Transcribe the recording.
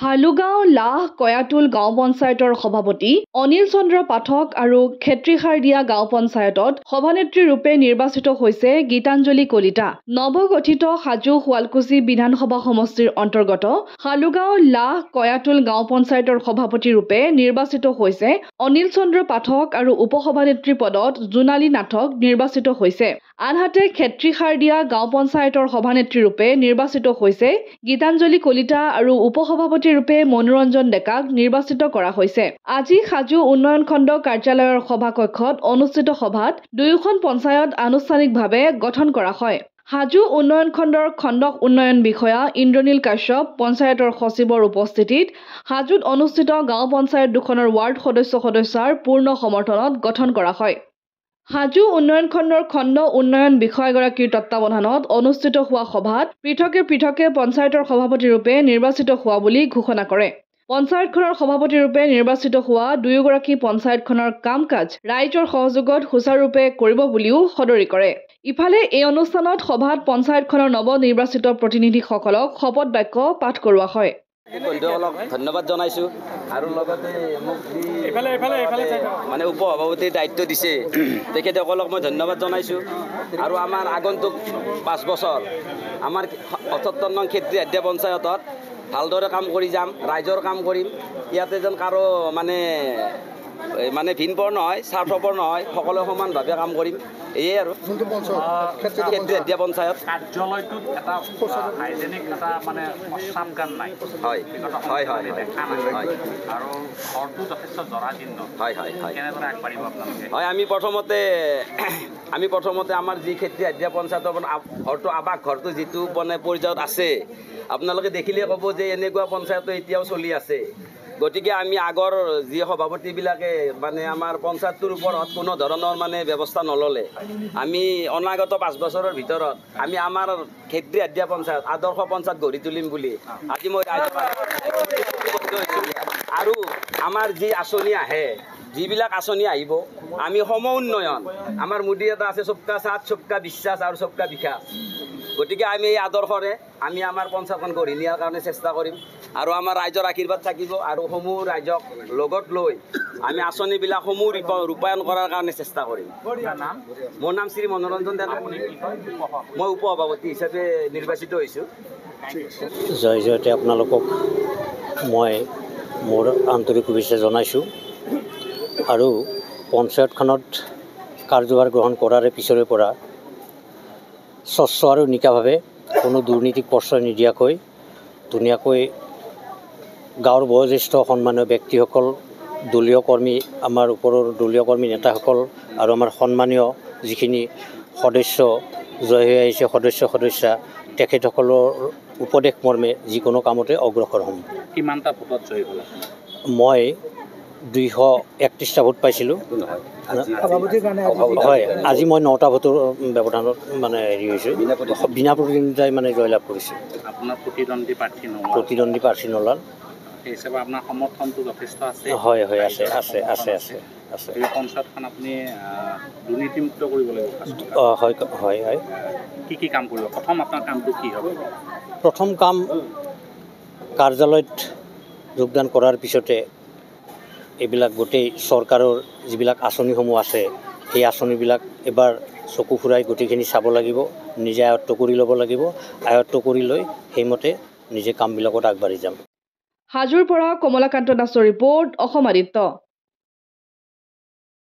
হালুগাঁও লাহ কয়াতুল গাঁও পঞ্চায়তৰ সভাপতি অনিল চন্দ্ৰ পাঠক আৰু খেত্ৰীখাৰদিয়া গাঁও পঞ্চায়তত সভানেত্ৰী ৰূপে নিৰ্বাচিত হৈছে গীতাঞ্জলি কলিতা। নৱগঠিত হাজো শুৱালকুছি বিধানসভা সমষ্টিৰ অন্তৰ্গত হালুগাঁও লাহ কয়াতুল গাঁও পঞ্চায়তৰ সভাপতি ৰূপে নিৰ্বাচিত হৈছে অনিল চন্দ্ৰ পাঠক আৰু উপসভানেত্ৰী পদত জোনালী নাথক নিৰ্বাচিত হৈছে। আনহাতে খেত্ৰীখাৰদিয়া গাঁও পঞ্চায়তৰ সভানেত্ৰী ৰূপে নিৰ্বাচিত হৈছে গীতাঞ্জলি কলিতা আৰু উপসভাপতি ৰূপে মনোৰঞ্জন ডেকাক নিৰ্বাচিত কৰা হৈছে। আজি হাজো উন্নয়ন খণ্ড কাৰ্যালয়ৰ সভাকক্ষত অনুষ্ঠিত সভাত দুয়োখন পঞ্চায়ত আনুষ্ঠানিকভাৱে গঠন কৰা হয়। হাজো উন্নয়ন খণ্ডৰ খণ্ড উন্নয়ন বিষয়া ইন্দ্ৰনীল কাশ্যপ পঞ্চায়তৰ সচিবৰ উপস্থিতিত হাজোত অনুষ্ঠিত গাঁও পঞ্চায়ত দুখনৰ ৱাৰ্ড সদস্যাৰ পূৰ্ণ সমৰ্থনত গঠন কৰা হয়। হাজো উন্নয়ন খণ্ডৰ খণ্ড উন্নয়ন বিষয়াগৰাকীৰ তত্বাৱধানত অনুষ্ঠিত হোৱা সভাত পৃথকে পৃথকে পঞ্চায়তৰ সভাপতি ৰূপে নিৰ্বাচিত হোৱা বুলি ঘোষণা কৰে। পঞ্চায়তখনৰ সভাপতি ৰূপে নিৰ্বাচিত হোৱা দুয়োগৰাকী পঞ্চায়তখনৰ কাম কাজ ৰাইজৰ সহযোগত সুচাৰুৰূপে কৰিব বুলিও সদৰি কৰে। ইফালে এই অনুষ্ঠানত সভাত পঞ্চায়তখনৰ নৱনিৰ্বাচিত প্ৰতিনিধিসকলক শপত বাক্য পাঠ কৰোৱা হয়। বন্ধুসকলক ধন্যবাদ জনাইছোঁ আৰু লগতে মোক মানে উপসভাপতিৰ দায়িত্ব দিছে তেখেতসকলক মই ধন্যবাদ জনাইছোঁ। আৰু আমাৰ আগন্তুক 5 বছৰ আমাৰ 78 নং খেত্ৰীখাৰদিয়া পঞ্চায়তত ভালদৰে কাম কৰি যাম, ৰাইজৰ কাম কৰিম। ইয়াতে যেন কাৰো মানে ভিনপৰ নহয়, স্বাৰ্থপৰ নহয়, সকলোৱে সমানভাৱে কাম কৰিম। এয়ে আৰু খেত্ৰীখাৰদিয়া পঞ্চায়ত কাৰ্যালয়টোত এটা হাইজেনিক এটা মানে অস্থান নাই। হয় হয় হয় আৰু ঘৰটো যথেষ্ট জৰাজীৰ্ণ। হয় হয় হয় কেনেদৰে আগবাঢ়িব আপোনালোকে? হয়, আমি প্ৰথমতে আমাৰ যি খেত্ৰীখাৰদিয়া পঞ্চায়তৰ ঘৰটো আৱাস ঘৰটো যিটো মানে পৰ্যায়ত আছে, আপোনালোকে দেখিলে ক'ব যে এনেকুৱা পঞ্চায়তো এতিয়াও চলি আছে। গতিকে আমি আগৰ যি সভাপতিবিলাকে মানে আমাৰ পঞ্চায়তটোৰ ওপৰত কোনো ধৰণৰ মানে ব্যৱস্থা নল'লে, আমি অনাগত 5 বছৰৰ ভিতৰত আমি আমাৰ খেত্ৰীখাৰদিয়া পঞ্চায়ত আদৰ্শ পঞ্চায়ত গঢ়ি তুলিম বুলি আজি মই আৰু আমাৰ যি আঁচনি আহে, যিবিলাক আঁচনি আহিব, আমি সম উন্নয়ন, আমাৰ মোদী এটা আছে চবকা সাথ চবকা বিশ্বাস আৰু চবকা বিকাশ। গতিকে আমি এই আদৰ্শৰে আমি আমাৰ পঞ্চায়তখন গঢ়ি নিয়াৰ কাৰণে চেষ্টা কৰিম আৰু আমাৰ ৰাইজৰ আশীৰ্বাদ থাকিব আৰু সমূহ ৰাইজক লগত লৈ আমি আঁচনিবিলাক সমূহ ৰূপায়ণ কৰাৰ কাৰণে চেষ্টা কৰিম। মোৰ নাম শ্ৰী মনোৰঞ্জন ডেকা, মই উপসভাপতি হিচাপে নিৰ্বাচিত হৈছোঁ। জয় জয়তে আপোনালোকক মই মোৰ আন্তৰিক শুভেচ্ছা জনাইছোঁ। আৰু পঞ্চায়তখনত কাৰ্যভাৰ গ্ৰহণ কৰাৰ পিছৰে পৰা স্বচ্ছ আৰু নিকাভাৱে কোনো দুৰ্নীতিক প্ৰশ্ৰয় নিদিয়াকৈ ধুনীয়াকৈ গাঁৱৰ বয়োজ্যেষ্ঠ সন্মানীয় ব্যক্তিসকল, দলীয় কৰ্মী, আমাৰ ওপৰৰ দলীয় কৰ্মী নেতাসকল আৰু আমাৰ সন্মানীয় যিখিনি সদস্য জয় হৈ আহিছে সদস্যা তেখেতসকলৰ উপদেশ মৰ্মে যিকোনো কামতে অগ্ৰসৰ হ'ম। কিমানটা ভোটত জয়ী হ'ল? মই 231টা ভোট পাইছিলোঁ। হয়, আজি মই 9টা ভোটৰ ব্যৱধানত মানে হেৰি হৈছোঁ, বিনা প্ৰতিদ্বন্দ্বিতাই মানে জয়লাভ কৰিছোঁ। আপোনাৰ প্ৰতিদ্বন্দ্বী প্ৰাৰ্থী নলাল। সেই হিচাপে আপোনাৰ সমৰ্থনটো যথেষ্ট আছে? হয় হয়, আছে। এই পঞ্চায়তখন আপুনি দুৰ্নীতিমুক্ত কৰিব লাগিব। হয়। কি কাম কৰিব? প্ৰথম আপোনাৰ কামটো কি হ'ব? প্ৰথম কাম, কাৰ্যালয়ত যোগদান কৰাৰ পিছতে এইবিলাক গোটেই চৰকাৰৰ যিবিলাক আঁচনিসমূহ আছে, সেই আঁচনিবিলাক এবাৰ চকু ফুৰাই গোটেইখিনি চাব লাগিব, নিজে আয়ত্ব কৰি ল'ব লাগিব। আয়ত্ব কৰি লৈ সেইমতে নিজে কামবিলাকত আগবাঢ়ি যাম। হাজোৰ পৰা কমলাকান্ত দাসৰ ৰিপৰ্ট, অসম আদিত্য।